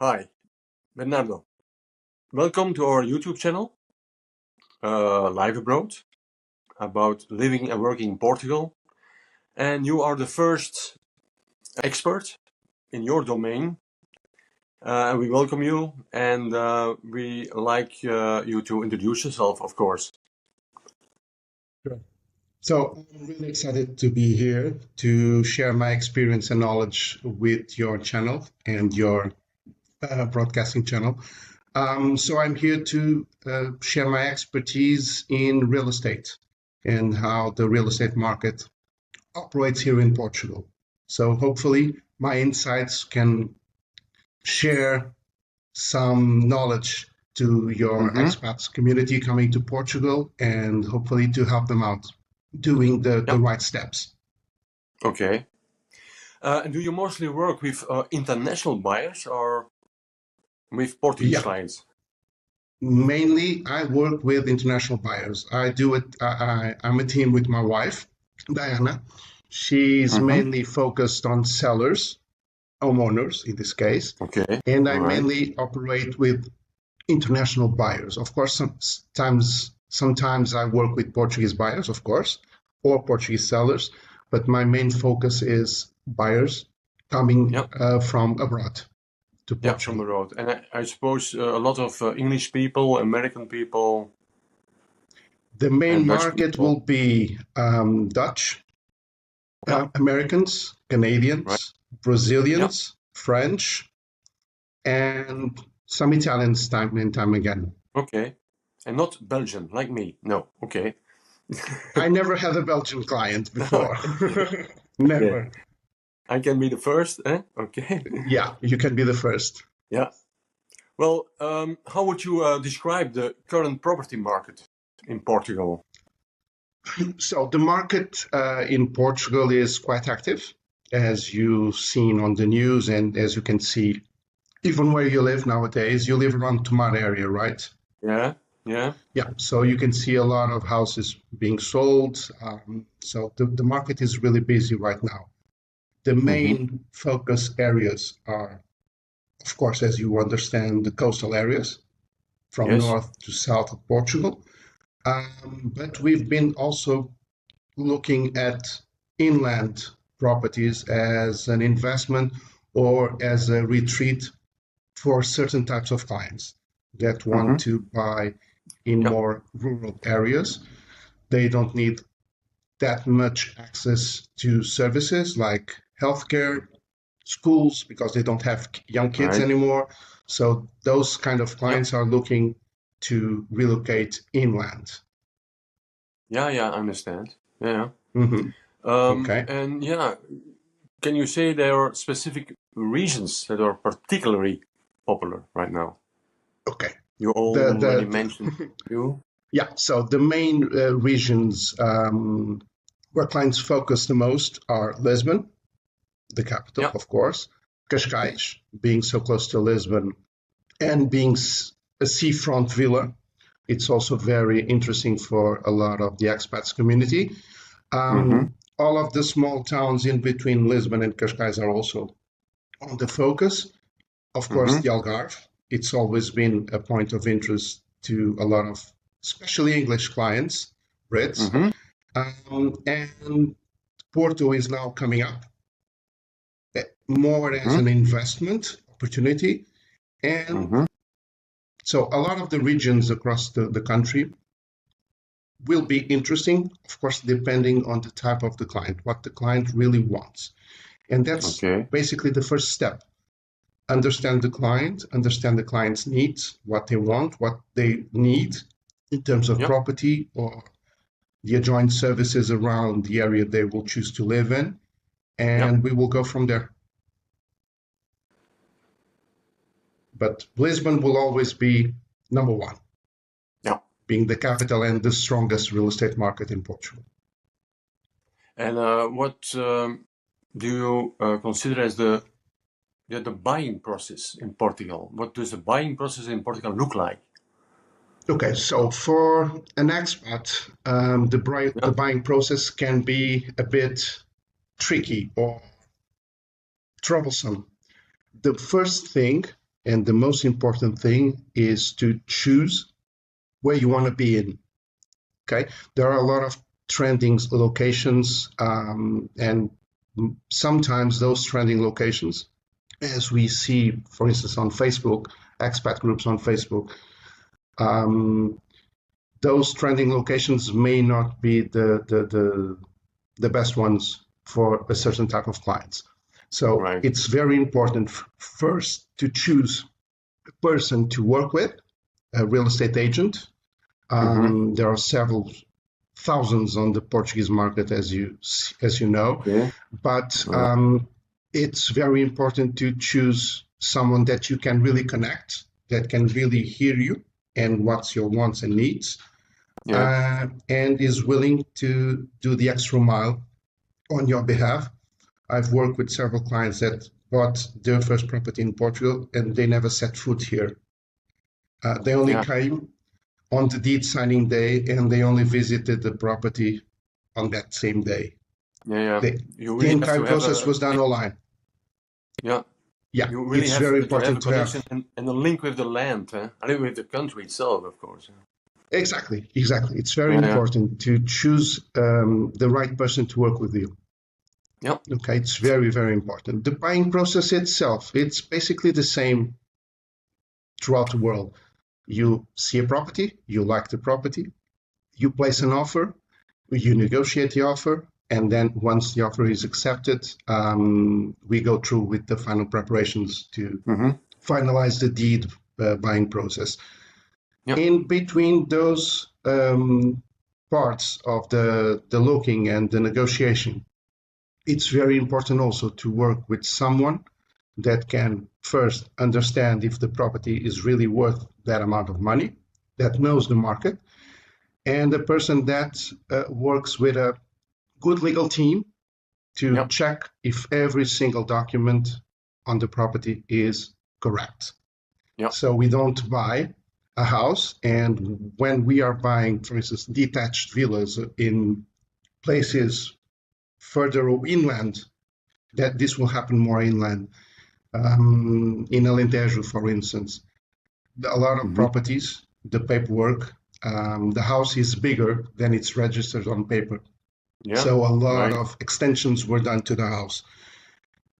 Hi, Bernardo. Welcome to our YouTube channel, Liveabroad, about living and working in Portugal. And you are the first expert in your domain. And we welcome you, and we like you to introduce yourself, of course. Sure. So I'm really excited to be here to share my experience and knowledge with your channel and your broadcasting channel. So I'm here to share my expertise in real estate and how the real estate market operates here in Portugal. So hopefully my insights can share some knowledge to your expats community coming to Portugal and hopefully to help them out doing the right steps. Okay. And do you mostly work with international buyers or with Portuguese clients? Mainly, I work with international buyers. I do it. I'm a team with my wife, Diana. She's mainly focused on sellers, homeowners in this case. Okay. And I mainly operate with international buyers. Of course, sometimes I work with Portuguese buyers, of course, or Portuguese sellers, but my main focus is buyers coming from abroad to Portugal. From the road. And I suppose a lot of English people, American people. The main market will be Dutch, Americans, Canadians, Brazilians, French, and some Italians time and time again. Okay. And not Belgian, like me. No. Okay. I never had a Belgian client before. Never. Okay. I can be the first, eh? Okay. Yeah, you can be the first. Yeah. Well, how would you describe the current property market in Portugal? So the market in Portugal is quite active, as you've seen on the news, and as you can see, even where you live nowadays. You live around Tomar area, right? Yeah. So you can see a lot of houses being sold. So the market is really busy right now. The main focus areas are, of course, as you understand, the coastal areas from north to south of Portugal. But we've been also looking at inland properties as an investment or as a retreat for certain types of clients that want to buy in more rural areas. They don't need that much access to services like healthcare, schools, because they don't have young kids anymore. So those kind of clients are looking to relocate inland. Yeah, I understand. Yeah. Okay. And can you say there are specific regions that are particularly popular right now? Okay. You already mentioned you. Yeah, so the main regions where clients focus the most are Lisbon, the capital, of course, Cascais, being so close to Lisbon, and being a seafront villa. It's also very interesting for a lot of the expats community. All of the small towns in between Lisbon and Cascais are also on the focus. Of course, the Algarve. It's always been a point of interest to a lot of, especially English clients, Brits. And Porto is now coming up more as an investment opportunity. And so a lot of the regions across the country will be interesting, of course, depending on the type of the client, what the client really wants. And that's basically the first step. Understand the client's needs, what they want, what they need in terms of property or the adjoint services around the area they will choose to live in. And we will go from there. But Lisbon will always be number one, being the capital and the strongest real estate market in Portugal. And what do you consider as the buying process in Portugal? What does the buying process in Portugal look like? Okay, so for an expat, the buying process can be a bit tricky or troublesome. The first thing And the most important thing is to choose where you want to be in. Okay, there are a lot of trending locations, and sometimes those trending locations, as we see, for instance, on Facebook, expat groups on Facebook, those trending locations may not be the best ones for a certain type of clients. So Right. it's very important first to choose a person to work with, a real estate agent. There are several thousands on the Portuguese market, as you know, Okay. but it's very important to choose someone that you can really connect, that can really hear you and what's your wants and needs, and is willing to do the extra mile on your behalf. I've worked with several clients that bought their first property in Portugal and they never set foot here. They only came on the deed signing day and they only visited the property on that same day. The entire process was done online. Yeah. Yeah, You really it's have very to have a important to connection have. and a link with the land, and with the country itself, of course. Exactly. It's very important to choose the right person to work with you. Yeah. Okay, it's very, very important. The buying process itself, it's basically the same throughout the world. You see a property, you like the property, you place an offer, you negotiate the offer, and then once the offer is accepted, we go through with the final preparations to finalize the deed buying process. Yep. In between those parts of the looking and the negotiation, it's very important also to work with someone that can first understand if the property is really worth that amount of money, that knows the market, and a person that works with a good legal team to check if every single document on the property is correct. So we don't buy a house, and when we are buying, for instance, detached villas in places further inland, that this will happen more inland. In Alentejo, for instance, a lot of properties, the paperwork, the house is bigger than it's registered on paper. So a lot of extensions were done to the house.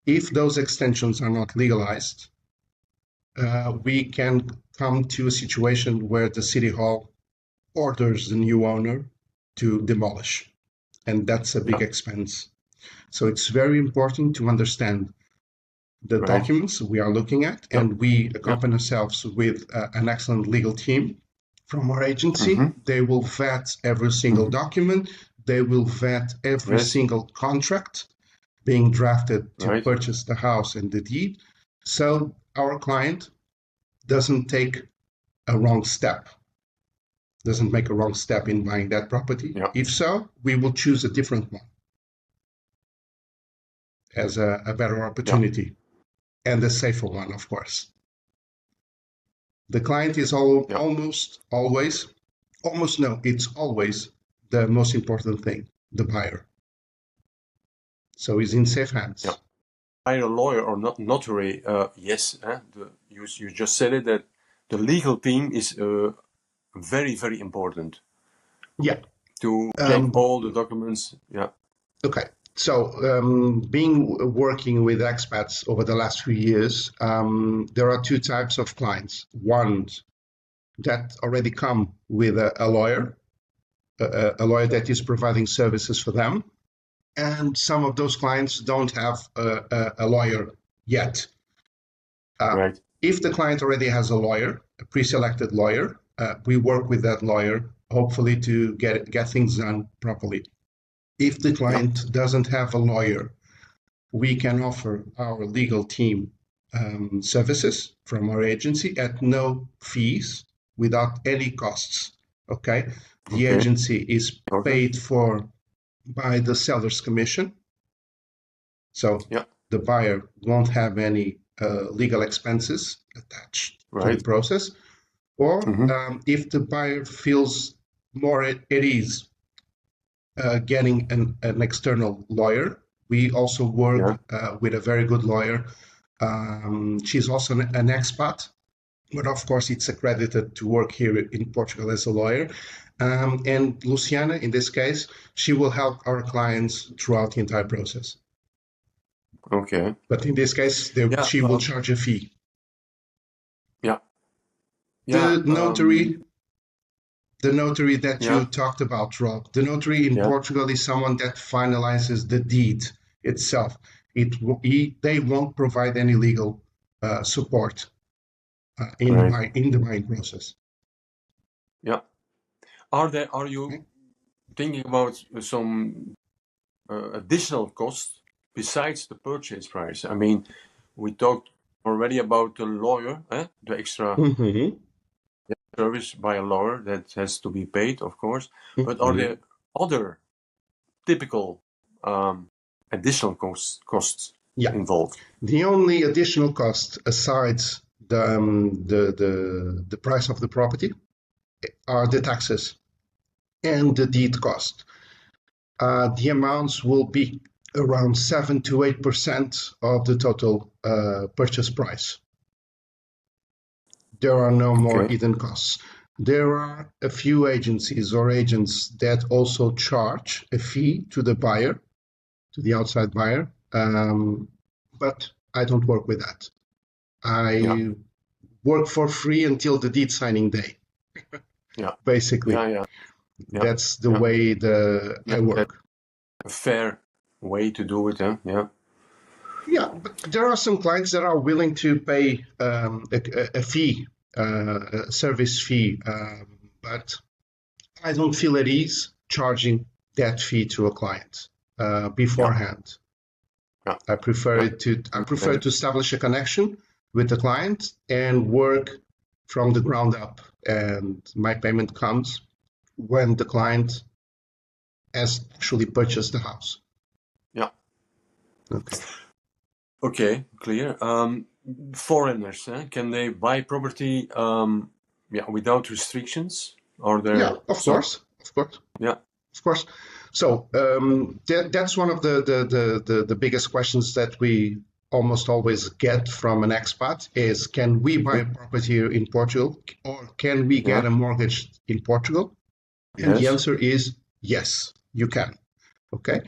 If those extensions are not legalized, we can come to a situation where the city hall orders the new owner to demolish, and that's a big expense. So it's very important to understand the documents we are looking at, and we accompany ourselves with an excellent legal team from our agency. They will vet every single document. They will vet every single contract being drafted to purchase the house and the deed, so our client doesn't take a wrong step, doesn't make a wrong step in buying that property. If so, we will choose a different one as a better opportunity and a safer one, of course. The client is almost always the most important thing, the buyer. So he's in safe hands. Hire a lawyer or notary, yes. You just said it, that the legal team is very, very important. To check all the documents. Okay. So, working with expats over the last few years, there are two types of clients. One that already come with a lawyer, a lawyer that is providing services for them, and some of those clients don't have a lawyer yet. If the client already has a lawyer, a pre-selected lawyer, we work with that lawyer, hopefully to get things done properly. If the client doesn't have a lawyer, we can offer our legal team services from our agency at no fees, without any costs. Okay, the agency is paid for by the seller's commission, so the buyer won't have any legal expenses attached to the process. Or if the buyer feels more at ease getting an external lawyer, we also work with a very good lawyer She's also an expat, but of course it's accredited to work here in Portugal as a lawyer. And Luciana, in this case, she will help our clients throughout the entire process. Okay. But in this case, she will charge a fee. Yeah. The notary that you talked about, Rob, the notary in Portugal is someone that finalizes the deed itself. They won't provide any legal support in the buying process. Yeah. Are you thinking about some additional costs besides the purchase price? I mean, we talked already about the lawyer, the extra service by a lawyer that has to be paid, of course. But are there other typical additional costs involved? The only additional cost, aside the price of the property, are the taxes and the deed cost. The amounts will be around 7 to 8% of the total purchase price. There are no more hidden costs. There are a few agencies or agents that also charge a fee to the buyer, to the outside buyer, but I don't work with that. I work for free until the deed signing day. Basically, that's the way I work. A fair way to do it, huh? Yeah, but there are some clients that are willing to pay a fee, a service fee, but I don't feel at ease charging that fee to a client beforehand. I prefer to establish a connection with the client and work from the ground up, and my payment comes when the client has actually purchased the house. Yeah. Okay, clear. Foreigners, can they buy property without restrictions? Are there of course. Yeah. Of course. So that's one of the biggest questions that we almost always get from an expat is, can we buy a property here in Portugal, or can we get a mortgage in Portugal? And the answer is yes, you can. Okay.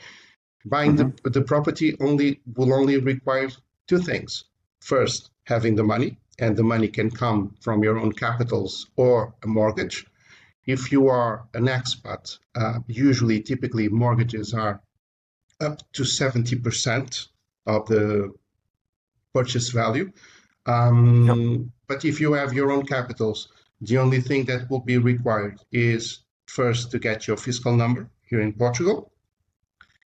Buying the property will only require two things. First, having the money, and the money can come from your own capitals or a mortgage. If you are an expat, typically mortgages are up to 70% of the purchase value. But if you have your own capitals, the only thing that will be required is first to get your fiscal number here in Portugal.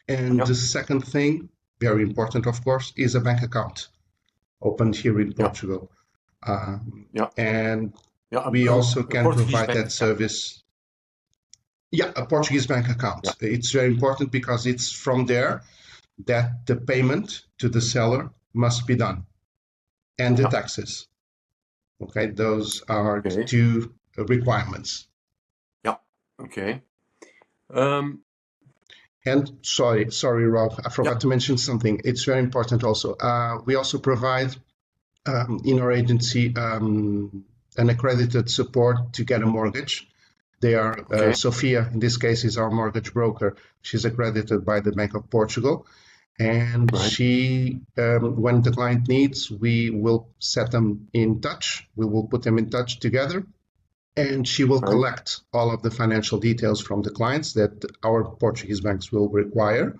And the second thing, very important, of course, is a bank account opened here in Portugal. And we also can provide that service. Yeah, a Portuguese bank account. It's very important because it's from there that the payment to the seller must be done, and the taxes. Okay, those are two requirements. Yeah. Okay. And sorry, Rob, I forgot to mention something. It's very important also. We also provide in our agency an accredited support to get a mortgage. They are Sophia, in this case, is our mortgage broker. She's accredited by the Bank of Portugal. And she, when the client needs, we will set them in touch. We will put them in touch together. And she will collect all of the financial details from the clients that our Portuguese banks will require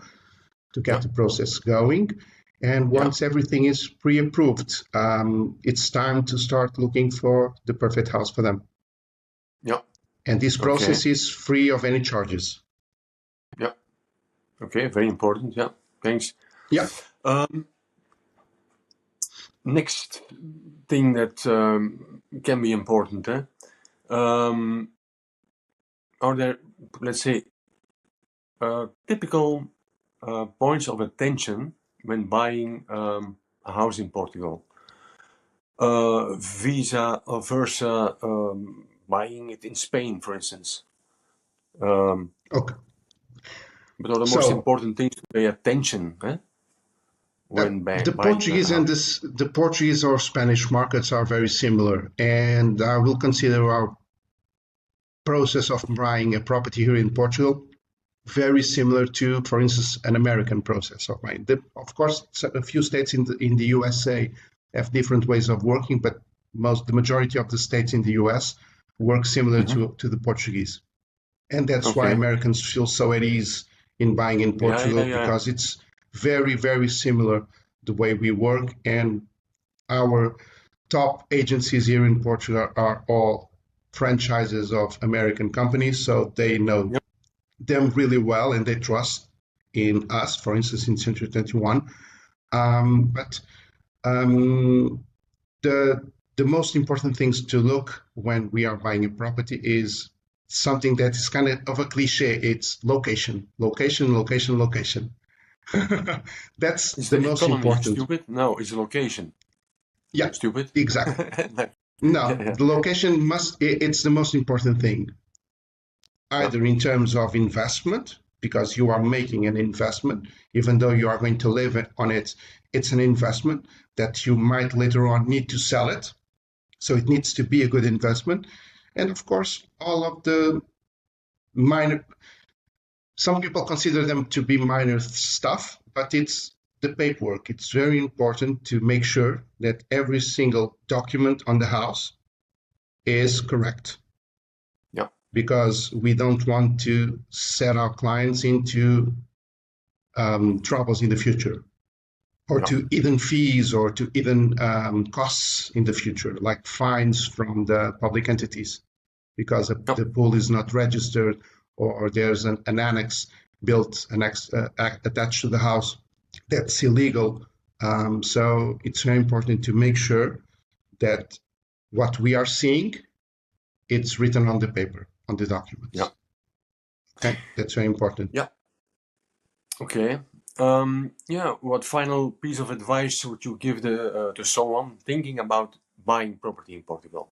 to get the process going. And once everything is pre-approved, it's time to start looking for the perfect house for them. Yeah. And this process is free of any charges. Yeah. Okay, very important. Yeah, thanks. Yeah. Next thing that can be important, are there, let's say, typical points of attention when buying a house in Portugal? Versa buying it in Spain, for instance. Okay. But are the most important things to pay attention when The buying Portuguese a and house? the Portuguese or Spanish markets are very similar, and I will consider our process of buying a property here in Portugal very similar to, for instance, an American process of buying. Of course, a few states in the USA have different ways of working, but the majority of the states in the US work similar Hmm. to the Portuguese, and that's why Okay. Americans feel so at ease in buying in Yeah, yeah, Portugal yeah. because it's very, very similar the way we work, and our top agencies here in Portugal are all franchises of American companies, so they know Yep. them really well and they trust in us, for instance, in Century 21. But um, the most important things to look when we are buying a property is something that is kind of a cliche. It's location, location, location, location. That's Is the the most economy important. stupid? No, it's the location. Yeah, Stupid? exactly. No. Yeah, No, yeah, the location it's the most important thing, yeah, either in terms of investment, because you are making an investment, even though you are going to live on it, it's an investment that you might later on need to sell it. So it needs to be a good investment. And of course, all of the minor, some people consider them to be minor stuff, but it's the paperwork. It's very important to make sure that every single document on the house is correct, yeah, because we don't want to set our clients into troubles in the future, or yeah, to hidden fees, or to hidden costs in the future, like fines from the public entities, because yeah. the pool is not registered, or there's an annex built, attached to the house that's illegal. So it's very important to make sure that what we are seeing, it's written on the paper, on the Yeah. documents. Okay, that's very important. Yeah. Okay. Yeah. What final piece of advice would you give to someone thinking about buying property in Portugal?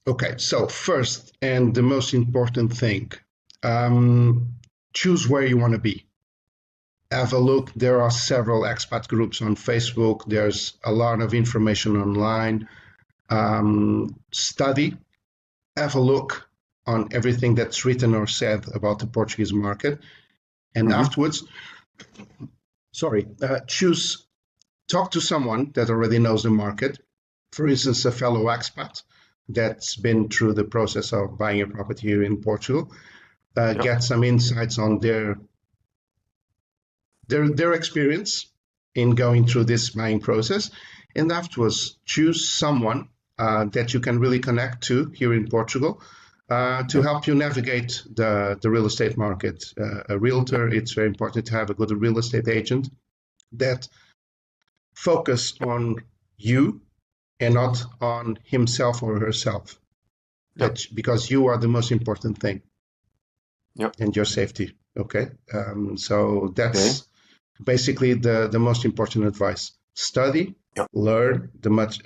Okay, so first and the most important thing, um, choose where you want to be. Have a look. There are several expat groups on Facebook. There's a lot of information online. Study, have a look on everything that's written or said about the Portuguese market. And Hmm. afterwards, talk to someone that already knows the market. For instance, a fellow expat that's been through the process of buying a property here in Portugal. Yeah. Get some insights on their experience in going through this buying process, and afterwards choose someone that you can really connect to here in Portugal to Yeah. help you navigate the real estate market. A Yeah. realtor, it's very important to have a good real estate agent that focus Yeah. on you and not on himself or herself. Yeah. That because you are the most important thing, Yeah. and your safety. Okay, so Okay. that's basically the most important advice. Study, Yeah. learn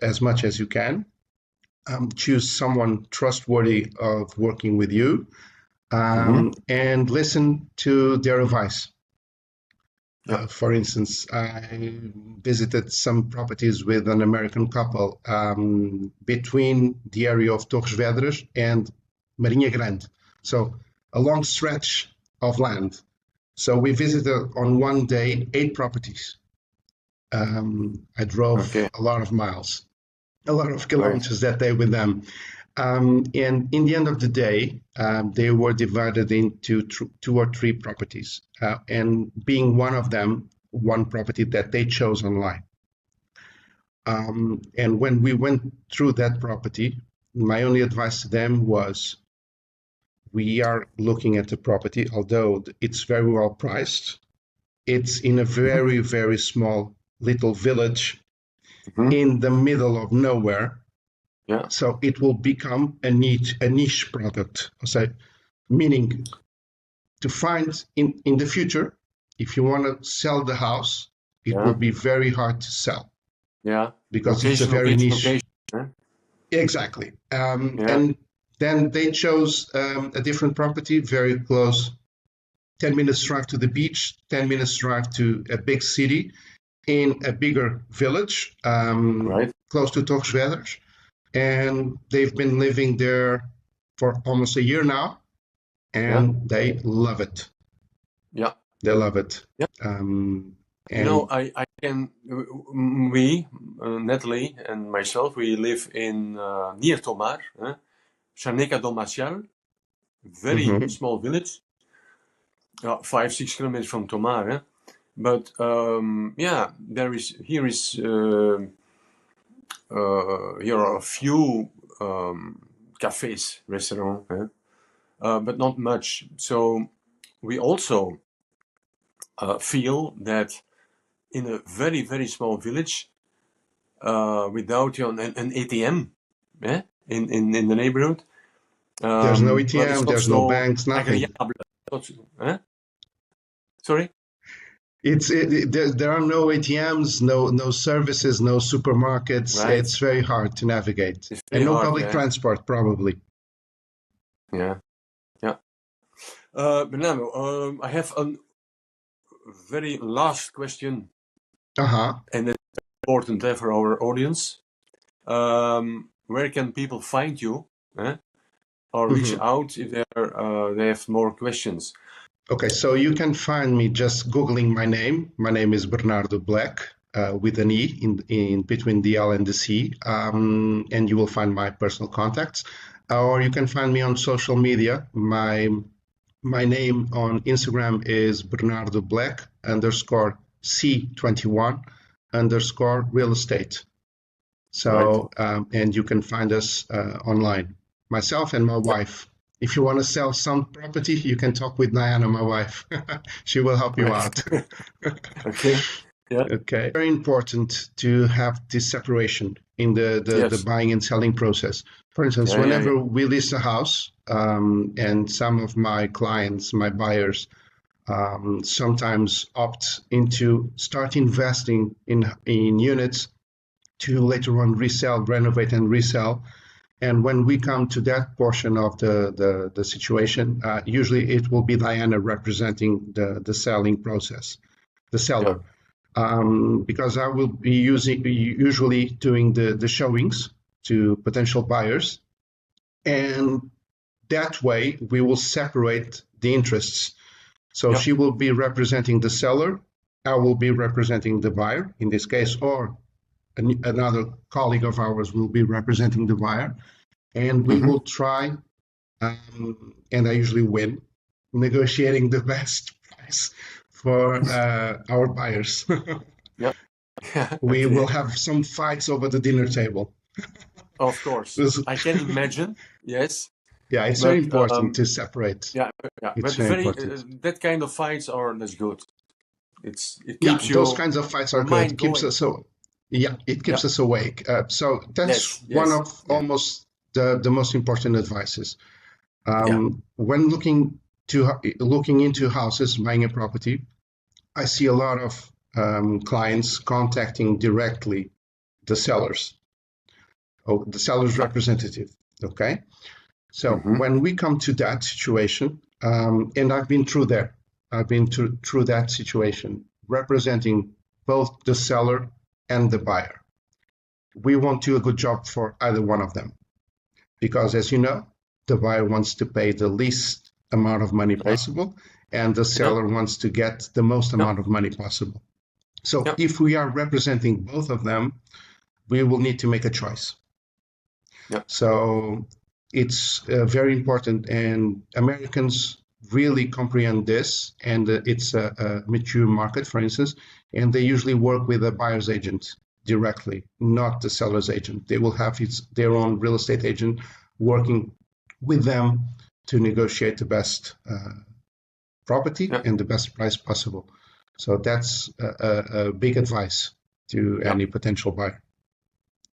as much as you can. Choose someone trustworthy of working with you, Hmm. and listen to their advice. Yeah. For instance, I visited some properties with an American couple between the area of Torres Vedras and Marinha Grande. So a long stretch of land. So we visited on one day 8 properties. I drove Okay. a lot of miles, a lot of Great. kilometers that day with them. And in the end of the day, they were divided into 2 or 3 properties, and being one of them, one property that they chose online. And when we went through that property, my only advice to them was, we are looking at the property, although it's very well priced. It's in a Hmm. very, very small little village Hmm. in the middle of nowhere. Yeah. So it will become a niche product. So meaning, to find in the future, if you want to sell the house, it will Yeah. be very hard to sell Yeah. because it's a Location, very location, niche. location. Huh? Exactly. Yeah. And then they chose a different property very close, 10 minutes drive to the beach, 10 minutes drive to a big city. in a bigger village Right. close to Torres, and they've been living there for almost a year now, Yeah. and they love it. Yeah. They love it. Yeah. You know, And I can, we, Natalie and myself, we live in near Tomar, Chaneka do Maciel, very mhm. small village, 5-6 kilometers from Tomar. But yeah, here are a few cafes, restaurants, but not much. So we also feel that in a very, very small village, without an ATM in the neighborhood, There's no well, it's ATM, not there's no so banks, nothing. agréable. Sorry? There are no ATMs, no services, no supermarkets. Right. It's very hard to navigate, It's very and no hard, public yeah. transport probably. Yeah. Yeah. Bernardo, I have a very last question, and it's important for our audience. Where can people find you, or reach out if they have more questions? Okay, so you can find me just Googling my name. My name is Bernardo Black, with an E in between the L and the C, and you will find my personal contacts. Or you can find me on social media. My name on Instagram is Bernardo Black _ C21 _ real estate. So, and you can find us online, myself and my wife. If you want to sell some property, you can talk with Diana, my wife. She will help you out. Okay. Yeah. Okay. Very important to have this separation in the buying and selling process. For instance, whenever we list a house, and some of my clients, my buyers, sometimes opt into start investing in units to later on resell, renovate and resell. And when we come to that portion of the situation, usually it will be Diana representing the selling process, the seller. Because I will be usually doing the showings to potential buyers. And that way we will separate the interests. So she will be representing the seller, I will be representing the buyer in this case, or another colleague of ours will be representing the buyer, and we will try, and I usually win, negotiating the best price for our buyers. We will have some fights over the dinner table. Of course, I can imagine. Yes. Yeah, it's very important to separate. Yeah, it's but very important. that kind of fights that's good. It keeps those kinds of fights are good. Keeps us it keeps us awake. So that's one of almost the most important advices. When looking into houses, buying a property, I see a lot of clients contacting directly the sellers, or the seller's representative. Okay, so when we come to that situation, and I've been through there, I've been through that situation, representing both the seller and the buyer. We won't do a good job for either one of them, because as you know, the buyer wants to pay the least amount of money possible, and the seller wants to get the most amount of money possible. So if we are representing both of them, we will need to make a choice. So it's very important, and Americans really comprehend this, and it's a mature market, for instance, and they usually work with a buyer's agent directly, not the seller's agent. They will have their own real estate agent working with them to negotiate the best property and the best price possible. So that's a big advice to any potential buyer.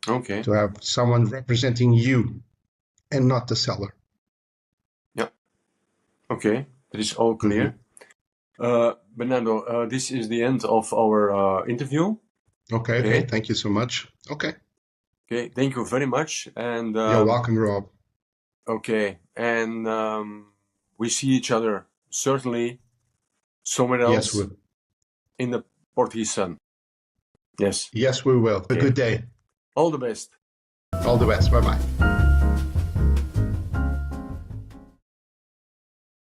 Okay. To have someone representing you and not the seller. Yeah. Okay, that is all clear. Bernardo, this is the end of our interview. Okay. Thank you so much. Okay, thank you very much. And you're welcome, Rob. Okay, and we see each other certainly somewhere else in the Portuguese sun. Yes. Yes, we will. A Okay. good day. All the best. All the best. Bye-bye.